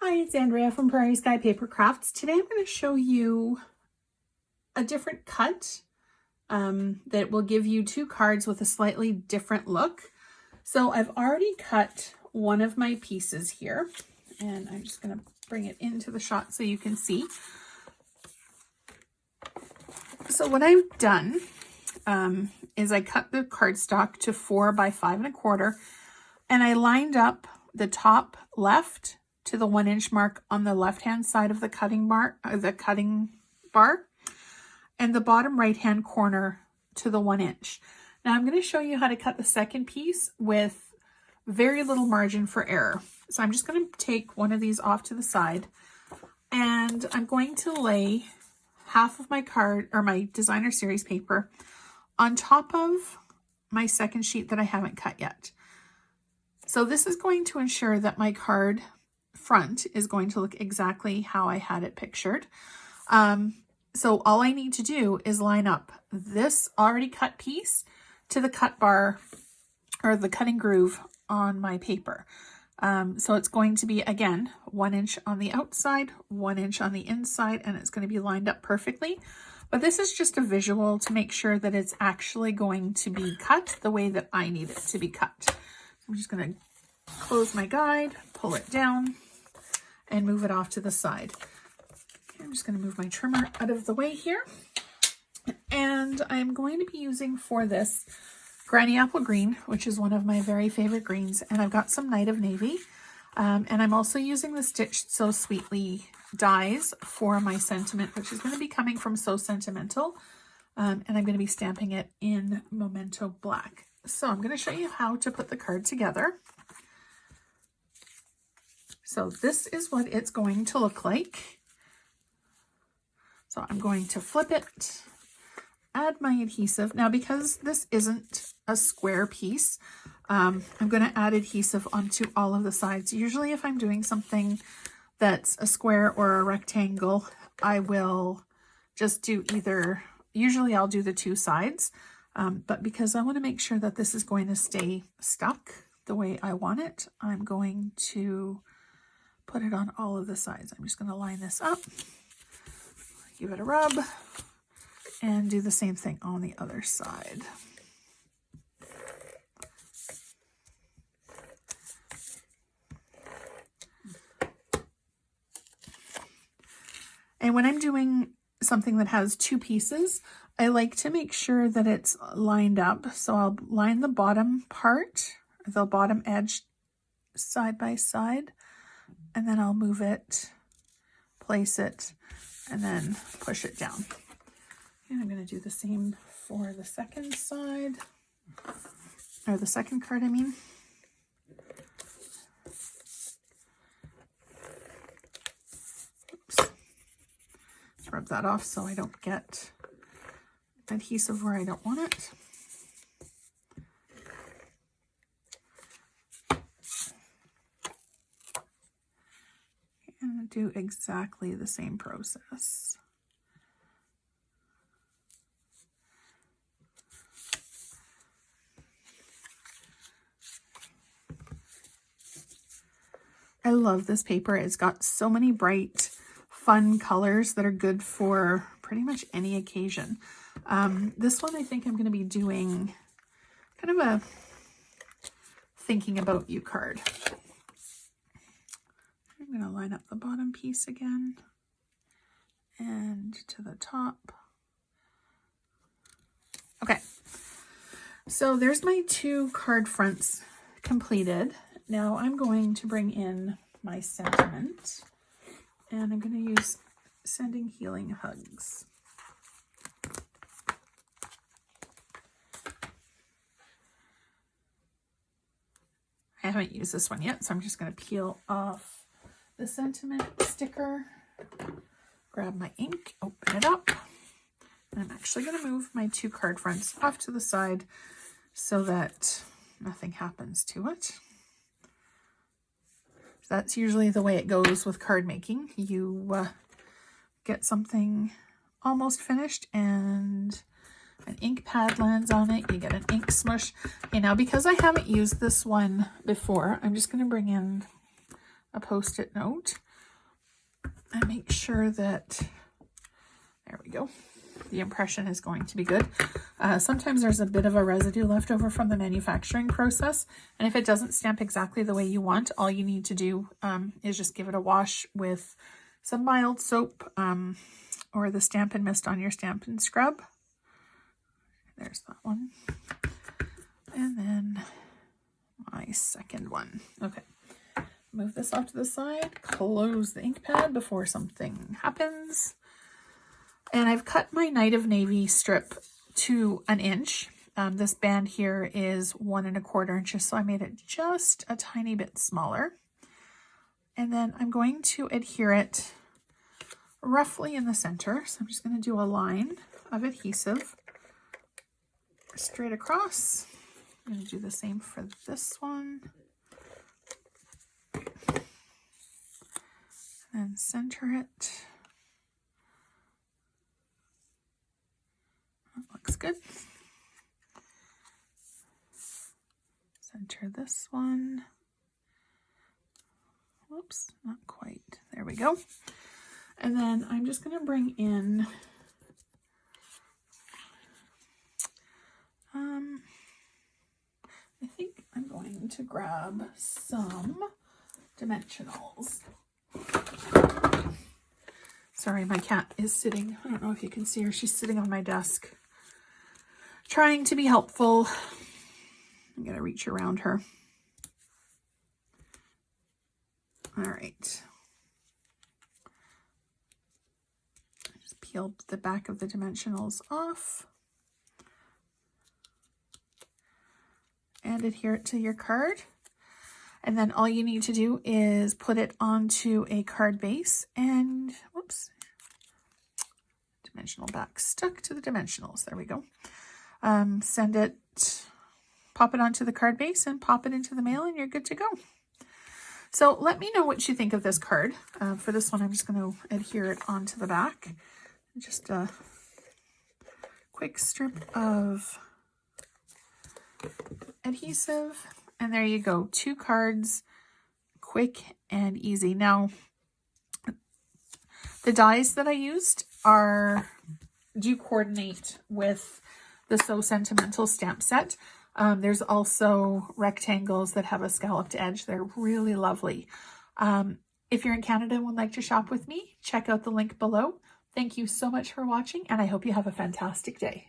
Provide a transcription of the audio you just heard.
Hi, it's Andrea from Prairie Sky Paper Crafts. Today I'm going to show you a different cut that will give you two cards with a slightly different look. So I've already cut one of my pieces here, and I'm just going to bring it into the shot so you can see. So what I've done is I cut the cardstock to 4 by 5 1/4, and I lined up the top left to the 1 inch mark on the left hand side of the cutting bar, and the bottom right hand corner to the 1 inch. Now I'm going to show you how to cut the second piece with very little margin for error. So I'm just going to take one of these off to the side, and I'm going to lay half of my card or my designer series paper on top of my second sheet that I haven't cut yet. So this is going to ensure that my card front is going to look exactly how I had it pictured. So all I need to do is line up this already cut piece to the cut bar or the cutting groove on my paper. So it's going to be, again, 1 inch on the outside, 1 inch on the inside, and it's going to be lined up perfectly. But this is just a visual to make sure that it's actually going to be cut the way that I need it to be cut. I'm just going to close my guide, pull it down, and move it off to the side. Okay, I'm just going to move my trimmer out of the way here. And I'm going to be using for this Granny Apple Green, which is one of my very favorite greens. And I've got some Night of Navy. And I'm also using the Stitched So Sweetly dies for my sentiment, which is going to be coming from So Sentimental. And I'm going to be stamping it in Memento Black. So I'm going to show you how to put the card together. So this is what it's going to look like. So I'm going to flip it, add my adhesive. Now, because this isn't a square piece, I'm going to add adhesive onto all of the sides. Usually if I'm doing something that's a square or a rectangle, I will just do either, usually I'll do the two sides. But because I want to make sure that this is going to stay stuck the way I want it, I'm going to put it on all of the sides. I'm just going to line this up, give it a rub, and do the same thing on the other side. And when I'm doing something that has two pieces, I like to make sure that it's lined up. So I'll line the bottom part, the bottom edge side by side, and then I'll move it, place it, and then push it down. And I'm going to do the same for the second side, or the second card, I mean. Oops. Let's rub that off so I don't get adhesive where I don't want it. And do exactly the same process. I love this paper. It's got so many bright, fun colors that are good for pretty much any occasion. This one I think I'm going to be doing kind of a thinking about you card. I'm going to line up the bottom piece again and to the top. Okay, so there's my two card fronts completed. Now I'm going to bring in my sentiment, and I'm going to use Sending Healing Hugs. I haven't used this one yet, so I'm just going to peel off the sentiment sticker, grab my ink, open it up, and I'm actually going to move my two card fronts off to the side so that nothing happens to it. That's usually the way it goes with card making. You get something almost finished and an ink pad lands on it, you get an ink smush. Okay, now because I haven't used this one before, I'm just going to bring in a post-it note, and make sure that, there we go, the impression is going to be good. Sometimes there's a bit of a residue left over from the manufacturing process, and if it doesn't stamp exactly the way you want, all you need to do is just give it a wash with some mild soap or the Stampin' Mist on your Stampin' Scrub. There's that one. And then my second one. Okay, move this off to the side, close the ink pad before something happens. And I've cut my Night of Navy strip to 1 inch. This band here is 1 1/4 inches, so I made it just a tiny bit smaller. And then I'm going to adhere it roughly in the center. So I'm just going to do a line of adhesive straight across. I'm going to do the same for this one. And center it. That looks good. Center this one. Whoops, not quite. There we go. And then I'm just going to bring in I think I'm going to grab some dimensionals. Sorry, my cat is sitting. I don't know if you can see her. She's sitting on my desk, trying to be helpful. I'm going to reach around her. All right. Just peeled the back of the dimensionals off. And adhere it to your card. And then all you need to do is put it onto a card base and, whoops, dimensional back stuck to the dimensionals. There we go. Send it, pop it onto the card base and pop it into the mail and you're good to go. So let me know what you think of this card. For this one, I'm just going to adhere it onto the back. Just a quick strip of adhesive, and there you go. 2 cards, quick and easy. Now, the dies that I used do coordinate with the So Sentimental stamp set. There's also rectangles that have a scalloped edge. They're really lovely. If you're in Canada and would like to shop with me, check out the link below. Thank you so much for watching, and I hope you have a fantastic day.